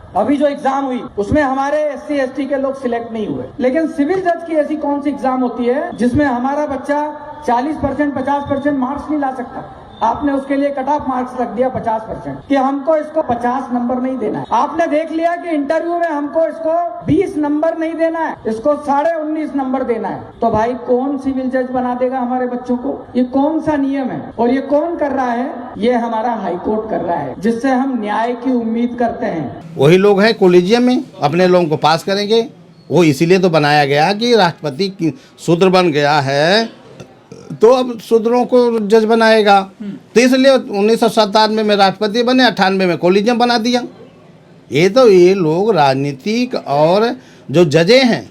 अभी जो एग्जाम हुई उसमें हमारे SC ST के लोग सिलेक्ट नहीं हुए, लेकिन सिविल जज की ऐसी कौन सी एग्जाम होती है जिसमें हमारा बच्चा 40% 50% मार्क्स नहीं ला सकता? आपने उसके लिए कट ऑफ मार्क्स रख दिया 50% कि हमको इसको 50 नंबर नहीं देना है। आपने देख लिया कि इंटरव्यू में हमको इसको 20 नंबर नहीं देना है, इसको 19.5 नंबर देना है। तो भाई कौन सिविल जज बना देगा हमारे बच्चों को? ये कौन सा नियम है और ये कौन कर रहा है? ये हमारा हाईकोर्ट कर रहा है, जिससे हम न्याय की उम्मीद करते हैं। वही लोग हैं कॉलेजियम में अपने लोगों को पास करेंगे। वो इसीलिए तो बनाया गया कि राष्ट्रपति की शूद्र बन गया है तो अब शूद्रों को जज बनाएगा। तो इसलिए 1997 में राष्ट्रपति बने, 98 में कॉलेजियम बना दिया। ये लोग राजनीतिक और जो जजे हैं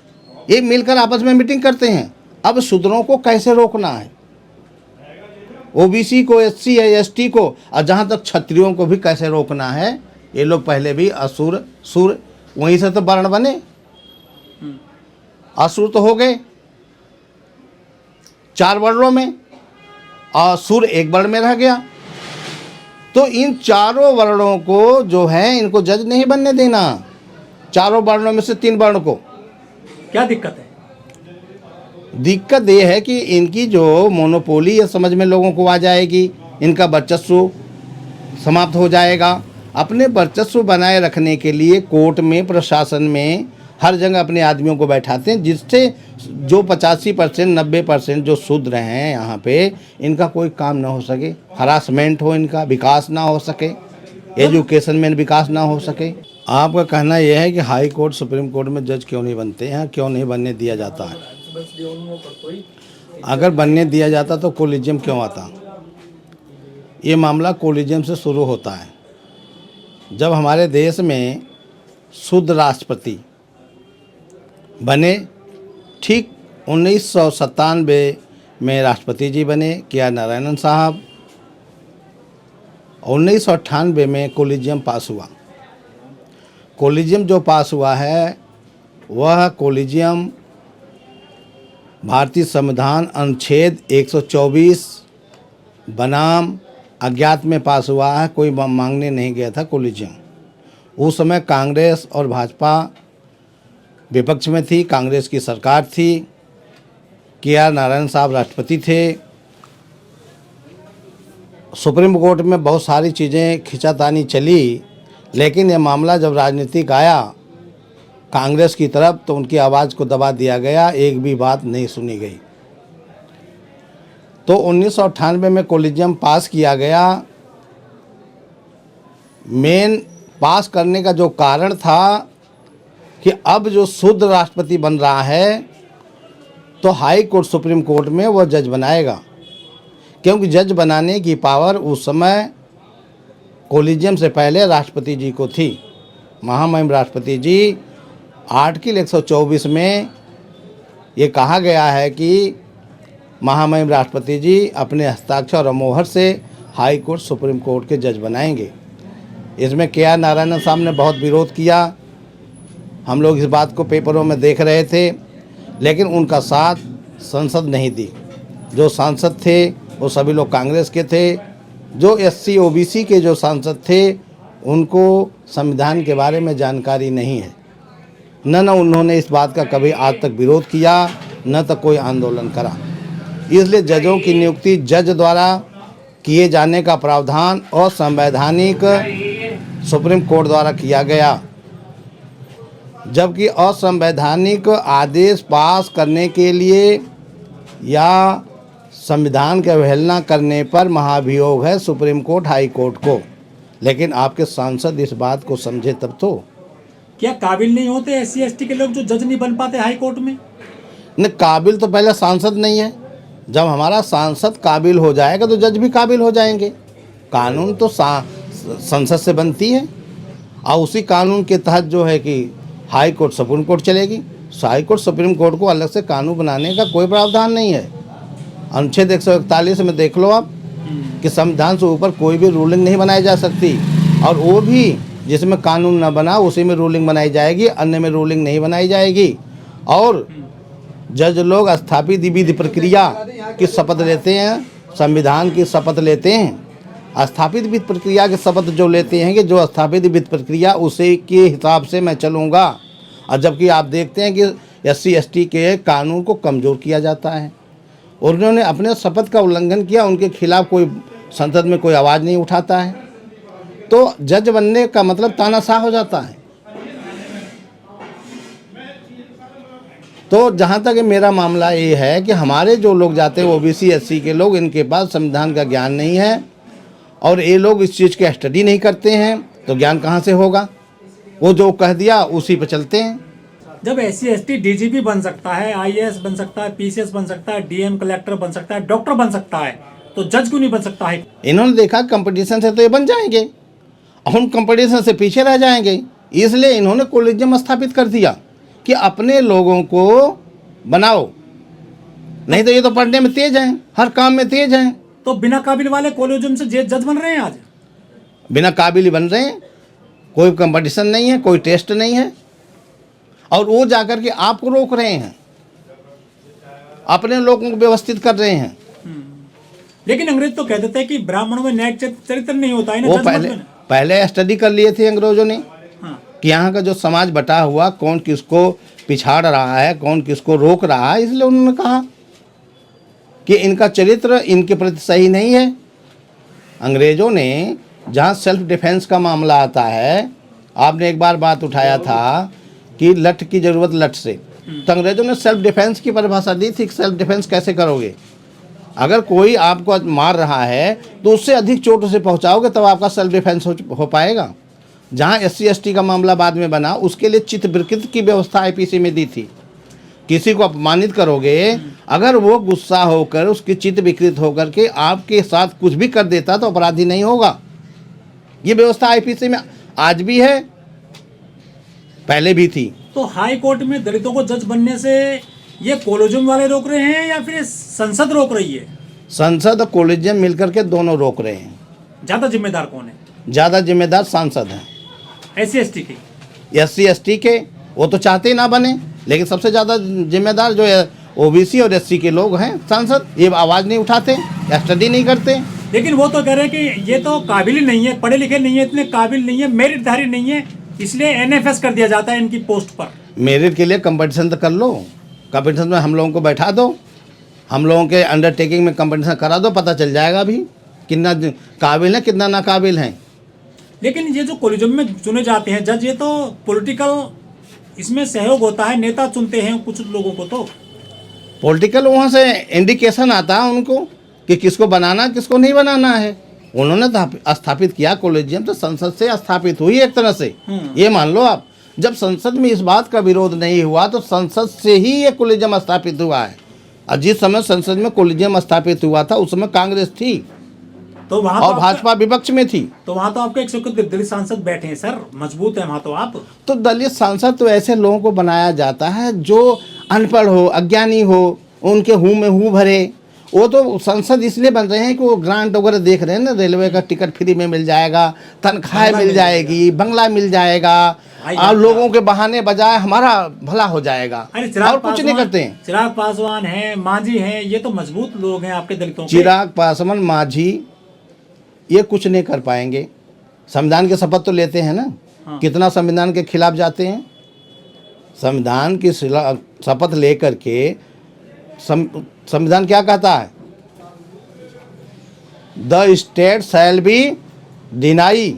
ये मिलकर आपस में मीटिंग करते हैं। अब शूद्रों को कैसे रोकना है, OBC को, SC या ST को, और जहाँ तक क्षत्रियों को भी कैसे रोकना है। ये लोग पहले भी असुर सुर वहीं से तो वर्ण बने, असुर तो हो गए 4 वर्णों में और सुर 1 वर्ण में रह गया। तो इन चारों वर्णों को जो है इनको जज नहीं बनने देना, चारों वर्णों में से 3 वर्ण को। क्या दिक्कत है? दिक्कत ये है कि इनकी जो मोनोपोली है समझ में लोगों को आ जाएगी, इनका वर्चस्व समाप्त हो जाएगा। अपने वर्चस्व बनाए रखने के लिए कोर्ट में, प्रशासन में, हर जगह अपने आदमियों को बैठाते हैं, जिससे जो 85% 90% जो शूद्र हैं यहाँ पे, इनका कोई काम ना हो सके, हरासमेंट हो, इनका विकास ना हो सके, एजुकेशन में विकास ना हो सके। आपका कहना यह है कि हाई कोर्ट, सुप्रीम कोर्ट में जज क्यों नहीं बनते हैं, क्यों नहीं बनने दिया जाता है? अगर बनने दिया जाता तो कॉलेजियम क्यों आता? ये मामला कॉलेजियम से शुरू होता है। जब हमारे देश में शुद्ध राष्ट्रपति बने, ठीक 1997 में राष्ट्रपति जी बने KR नारायणन साहब। 1998 में कॉलेजियम पास हुआ। कॉलेजियम जो पास हुआ है वह कॉलेजियम भारतीय संविधान अनुच्छेद 124 बनाम अज्ञात में पास हुआ है। कोई मांगने नहीं गया था कॉलेजियम। उस समय कांग्रेस और भाजपा विपक्ष में थी, कांग्रेस की सरकार थी, KR नारायण साहब राष्ट्रपति थे। सुप्रीम कोर्ट में बहुत सारी चीज़ें खिंचातानी चली, लेकिन यह मामला जब राजनीतिक आया कांग्रेस की तरफ तो उनकी आवाज़ को दबा दिया गया, एक भी बात नहीं सुनी गई। तो 1998 में कॉलेजियम पास किया गया। मेन पास करने का जो कारण था कि अब जो शुद्ध राष्ट्रपति बन रहा है तो हाई कोर्ट, सुप्रीम कोर्ट में वह जज बनाएगा, क्योंकि जज बनाने की पावर उस समय कॉलेजियम से पहले राष्ट्रपति जी को थी। महामहिम राष्ट्रपति जी आर्टिकल 124 में ये कहा गया है कि महामहिम राष्ट्रपति जी अपने हस्ताक्षर और मोहर से हाई कोर्ट, सुप्रीम कोर्ट के जज बनाएंगे। इसमें KR नारायणन साहब ने बहुत विरोध किया। हम लोग इस बात को पेपरों में देख रहे थे, लेकिन उनका साथ संसद नहीं दी। जो सांसद थे वो सभी लोग कांग्रेस के थे। जो SC OBC के जो सांसद थे उनको संविधान के बारे में जानकारी नहीं है। न उन्होंने इस बात का कभी आज तक विरोध किया, न तो कोई आंदोलन करा। इसलिए जजों की नियुक्ति जज द्वारा किए जाने का प्रावधान असंवैधानिक सुप्रीम कोर्ट द्वारा किया गया, जबकि असंवैधानिक आदेश पास करने के लिए या संविधान की अवहेलना करने पर महाभियोग है सुप्रीम कोर्ट, हाई कोर्ट को। लेकिन आपके सांसद इस बात को समझे तब तो। क्या काबिल नहीं होते SC ST के लोग जो जज नहीं बन पाते हाई कोर्ट में? न, काबिल तो पहले सांसद नहीं है। जब हमारा सांसद काबिल हो जाएगा तो जज भी काबिल हो जाएंगे। कानून तो संसद से बनती है और उसी कानून के तहत जो है कि हाई कोर्ट, सुप्रीम कोर्ट चलेगी। हाई कोर्ट, सुप्रीम कोर्ट को अलग से कानून बनाने का कोई प्रावधान नहीं है। अनुच्छेद 141 में देख लो आप कि संविधान से ऊपर कोई भी रूलिंग नहीं बनाई जा सकती, और वो भी जिसमें कानून न बना उसी में रूलिंग बनाई जाएगी, अन्य में रूलिंग नहीं बनाई जाएगी। और जज लोग स्थापित विधि प्रक्रिया की शपथ लेते हैं, संविधान की शपथ लेते हैं। स्थापित वित्त प्रक्रिया के शपथ जो लेते हैं कि जो स्थापित वित्त प्रक्रिया उसे के हिसाब से मैं चलूँगा, और जबकि आप देखते हैं कि SC/ST के कानून को कमज़ोर किया जाता है और उन्होंने अपने शपथ का उल्लंघन किया, उनके खिलाफ कोई संसद में कोई आवाज़ नहीं उठाता है, तो जज बनने का मतलब तानाशाह हो जाता है। तो जहाँ तक मेरा मामला ये है कि हमारे जो लोग जाते हैं OBC SC के लोग, इनके पास संविधान का ज्ञान नहीं है और ये लोग इस चीज़ की स्टडी नहीं करते हैं, तो ज्ञान कहाँ से होगा? वो जो कह दिया उसी पर चलते हैं। जब SC/ST DGP बन सकता है, IAS बन सकता है, PCS बन सकता है, DM कलेक्टर बन सकता है, डॉक्टर बन सकता है, तो जज क्यों नहीं बन सकता है? इन्होंने देखा कंपटीशन से तो ये बन जाएंगे, हम कंपटीशन से पीछे रह जाएंगे, इसलिए इन्होंने कोलिजियम स्थापित कर दिया कि अपने लोगों को बनाओ, नहीं तो ये तो पढ़ने में तेज हैं, हर काम में तेज हैं। तो बिना काबिल वाले कोलिजियम से जज बन रहे हैं आज, बिना काबिल ही बन रहे हैं, कोई कंपटीशन नहीं है, कोई टेस्ट नहीं है, और वो जाकर के आपको रोक रहे हैं, अपने लोगों को व्यवस्थित कर रहे हैं। लेकिन अंग्रेज तो कह देते हैं कि ब्राह्मणों में न्यायिक चरित्र नहीं होता है ना। वो पहले स्टडी कर लिए थे अंग्रेजों ने कि यहाँ का जो समाज बटा हुआ, कौन किसको पिछाड़ रहा है, कौन किसको रोक रहा है, इसलिए उन्होंने कहा कि इनका चरित्र इनके प्रति सही नहीं है। अंग्रेजों ने जहाँ सेल्फ डिफेंस का मामला आता है, आपने एक बार बात उठाया था कि लठ की ज़रूरत लठ से, तो अंग्रेजों ने सेल्फ डिफेंस की परिभाषा दी थी कि सेल्फ डिफेंस कैसे करोगे? अगर कोई आपको मार रहा है तो उससे अधिक चोट उसे पहुँचाओगे तब आपका सेल्फ डिफेंस हो पाएगा। जहाँ SC/ST का मामला बाद में बना, उसके लिए चित्त विकृत की व्यवस्था IPC में दी थी। किसी को अपमानित करोगे, अगर वो गुस्सा होकर उसकी चित्त विकृत होकर के आपके साथ कुछ भी कर देता तो अपराधी नहीं होगा। ये व्यवस्था IPC में आज भी है, पहले भी थी। तो हाई कोर्ट में दलितों को जज बनने से ये कोलिजियम वाले रोक रहे हैं या फिर संसद रोक रही है? संसद और कोलिजियम मिलकर के दोनों रोक रहे हैं। ज्यादा जिम्मेदार कौन है? ज़्यादा जिम्मेदार सांसद हैं। SC/ST के? SC/ST के वो तो चाहते ही ना बने, लेकिन सबसे ज़्यादा जिम्मेदार जो है OBC और SC के लोग हैं, सांसद। ये आवाज़ नहीं उठाते, स्टडी नहीं करते। लेकिन वो तो कह रहे हैं कि ये तो काबिल ही नहीं है, पढ़े लिखे नहीं है, इतने काबिल नहीं है, मेरिटधारी नहीं है, इसलिए NFS कर दिया जाता है इनकी पोस्ट पर। मेरिट के लिए कंपटीशन तो कर लो, कंपटीशन में हम लोगों को बैठा दो, हम लोगों के अंडरटेकिंग में कंपटीशन करा दो, पता चल जाएगा भी कितना काबिल है कितना नाकाबिल हैं। लेकिन ये जो कोलिजियम में चुने जाते हैं जज, ये तो पॉलिटिकल इसमें सहयोग होता है, नेता चुनते हैं कुछ लोगों को, तो पॉलिटिकल वहाँ से इंडिकेशन आता है उनको कि किसको बनाना किसको नहीं बनाना है। उन्होंने तो स्थापित किया कोलिजियम, तो संसद से स्थापित हुई एक तरह से। ये मान लो आप, जब संसद में इस बात का विरोध नहीं हुआ तो संसद से ही ये कोलिजियम स्थापित हुआ है। और जिस समय संसद में कोलिजियम स्थापित हुआ था उस समय कांग्रेस थी, तो वहाँ और भाजपा विपक्ष में थी। तो वहाँ तो आपके 121 दलित सांसद बैठे हैं सर, मजबूत है वहाँ तो आप। तो दलित सांसद तो ऐसे लोगों को बनाया जाता है जो अनपढ़ हो, अज्ञानी हो, उनके हूँ में हूँ भरे। वो तो संसद इसलिए बन रहे हैं कि वो ग्रांट वगैरह देख रहे हैं ना, रेलवे का टिकट फ्री में मिल जाएगा, तनख्वाह मिल जाएगी, बंगला मिल जाएगा, और लोगों के बहाने बजाय हमारा भला हो जाएगा, और कुछ नहीं करते हैं। चिराग पासवान है, मांझी हैं, ये तो मजबूत लोग हैं आपके दलितों के। चिराग पासवान, मांझी ये कुछ नहीं कर पाएंगे। संविधान की शपथ तो लेते हैं ना, कितना संविधान के खिलाफ जाते हैं। संविधान की शपथ लेकर के संविधान क्या कहता है? The state shall be deny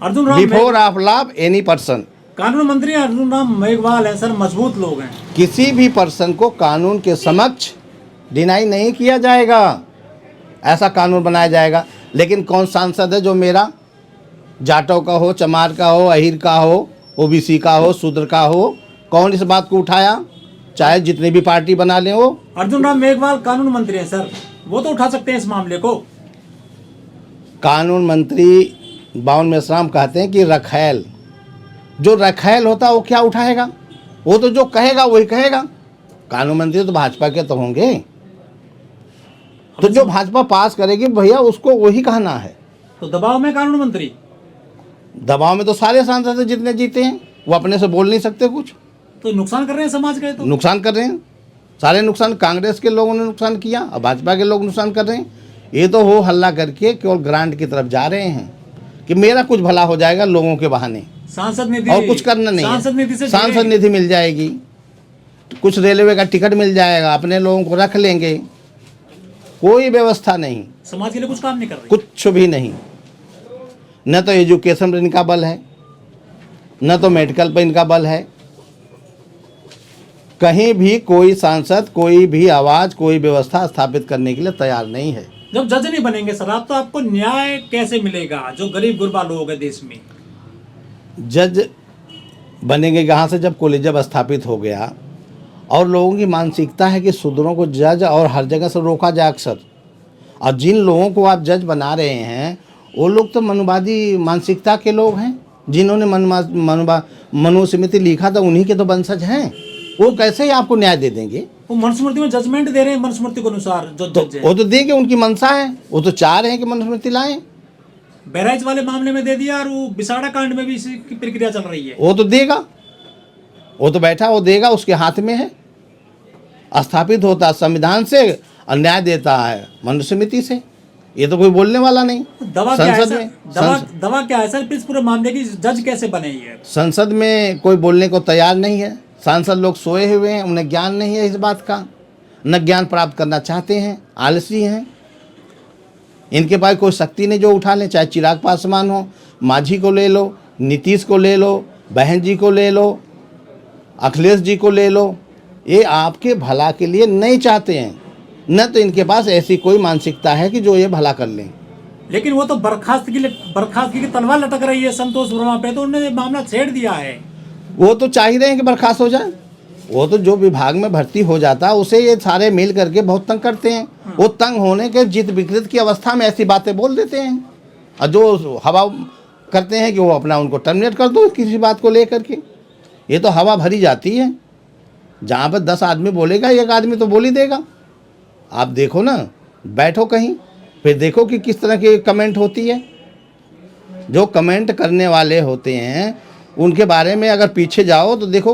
Arjun Ram before of law any person. कानून मंत्री अर्जुन राम मेघवाल है सर, मजबूत लोग हैं। किसी भी पर्सन को कानून के समक्ष डिनाई नहीं किया जाएगा, ऐसा कानून बनाया जाएगा। लेकिन कौन सांसद है जो मेरा जाटों का हो, चमार का हो, अहिर का हो, OBC का हो, शूद्र का हो, कौन इस बात को उठाया? चाहे जितनी भी पार्टी बना लें वो। अर्जुन राम मेघवाल कानून मंत्री हैं सर, वो तो उठा सकते हैं इस मामले को। कानून मंत्री बावन मेश्राम कहते हैं कि रखैल, जो रखैल होता है वो क्या उठाएगा? वो तो जो कहेगा वही कहेगा। कानून मंत्री तो भाजपा के तो होंगे, तो जो भाजपा पास करेगी भैया उसको वही कहना है। तो दबाव में कानून मंत्री, दबाव में तो सारे सांसद जितने जीते हैं वो अपने से बोल नहीं सकते कुछ, तो नुकसान कर रहे हैं समाज का। तो नुकसान कर रहे हैं, सारे नुकसान कांग्रेस के लोगों ने नुकसान किया और भाजपा के लोग नुकसान कर रहे हैं। ये तो हो हल्ला करके केवल ग्रांट की तरफ जा रहे हैं कि मेरा कुछ भला हो जाएगा लोगों के बहाने, सांसद निधि और कुछ करना नहीं सांसद निधि से है। सांसद निधि मिल जाएगी, कुछ रेलवे का टिकट मिल जाएगा, अपने लोगों को रख लेंगे, कोई व्यवस्था नहीं, समाज के लिए कुछ काम नहीं कर रही। कुछ भी नहीं। न तो एजुकेशन पर इनका बल है, न तो मेडिकल पर इनका बल है। कहीं भी कोई सांसद, कोई भी आवाज़, कोई व्यवस्था स्थापित करने के लिए तैयार नहीं है। जब जज नहीं बनेंगे सर आप, तो आपको न्याय कैसे मिलेगा जो गरीब गुरबा लोग हैं देश में? जज बनेंगे कहाँ से जब कॉलेज स्थापित हो गया और लोगों की मानसिकता है कि शूद्रों को जज और हर जगह से रोका जाए अक्सर, और जिन लोगों को आप जज बना रहे हैं वो लोग तो मनुवादी मानसिकता के लोग हैं। जिन्होंने मनुस्मृति लिखा था उन्हीं के तो वंशज हैं। वो कैसे ही आपको न्याय दे देंगे? वो मनुस्मृति में जजमेंट दे रहे हैं, मनुस्मृति के अनुसार जो जज है। वो तो देंगे, उनकी मंशा है, वो तो चाह रहे हैं कि मनुस्मृति लाएं। बहराइच वाले मामले में दे दिया और वो बिसाड़ा कांड में भी इसी की प्रक्रिया चल रही है। वो तो देगा, वो तो बैठा, वो देगा, उसके हाथ में है। स्थापित होता है संविधान से और न्याय देता है मनुस्मृति से। ये तो कोई बोलने वाला नहीं। दवा क्या है संसद सर? में दवा क्या है सर इस पूरे मामले की? जज कैसे बने ये? संसद में कोई बोलने को तैयार नहीं है। सांसद लोग सोए हुए हैं, उन्हें ज्ञान नहीं है इस बात का, न ज्ञान प्राप्त करना चाहते हैं, आलसी हैं। इनके पास कोई शक्ति नहीं जो उठा लें। चाहे चिराग पासवान हो, मांझी को ले लो, नीतीश को ले लो, बहन जी को ले लो, अखिलेश जी को ले लो, ये आपके भला के लिए नहीं चाहते हैं। न तो इनके पास ऐसी कोई मानसिकता है कि जो ये भला कर लें। लेकिन वो तो बर्खास्तगी की तलवार लटक रही है संतोष वर्मा पे, तो उन्होंने मामला छेड़ दिया है। वो तो चाह ही रहे हैं कि बर्खास्त हो जाए। वो तो जो विभाग में भर्ती हो जाता है उसे ये सारे मिल करके बहुत तंग करते हैं। वो तंग होने के जित विकृत की अवस्था में ऐसी बातें बोल देते हैं, और जो हवा करते हैं कि वो अपना उनको टर्मिनेट कर दो किसी बात को लेकर के। ये तो हवा भरी जाती है। जहाँ पर 10 आदमी बोलेगा, एक आदमी तो बोल ही देगा। आप देखो ना, बैठो कहीं, फिर देखो कि किस तरह की कमेंट होती है। जो कमेंट करने वाले होते हैं उनके बारे में अगर पीछे जाओ तो देखो,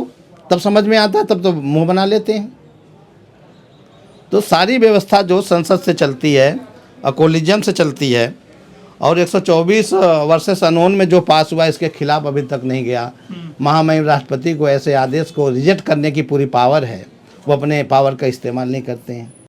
तब समझ में आता है, तब तो मुंह बना लेते हैं। तो सारी व्यवस्था जो संसद से चलती है और कोलिजियम से चलती है, और 124 वर्सेस अनोन में जो पास हुआ इसके खिलाफ अभी तक नहीं गया। महामहिम राष्ट्रपति को ऐसे आदेश को रिजेक्ट करने की पूरी पावर है, वो अपने पावर का इस्तेमाल नहीं करते हैं।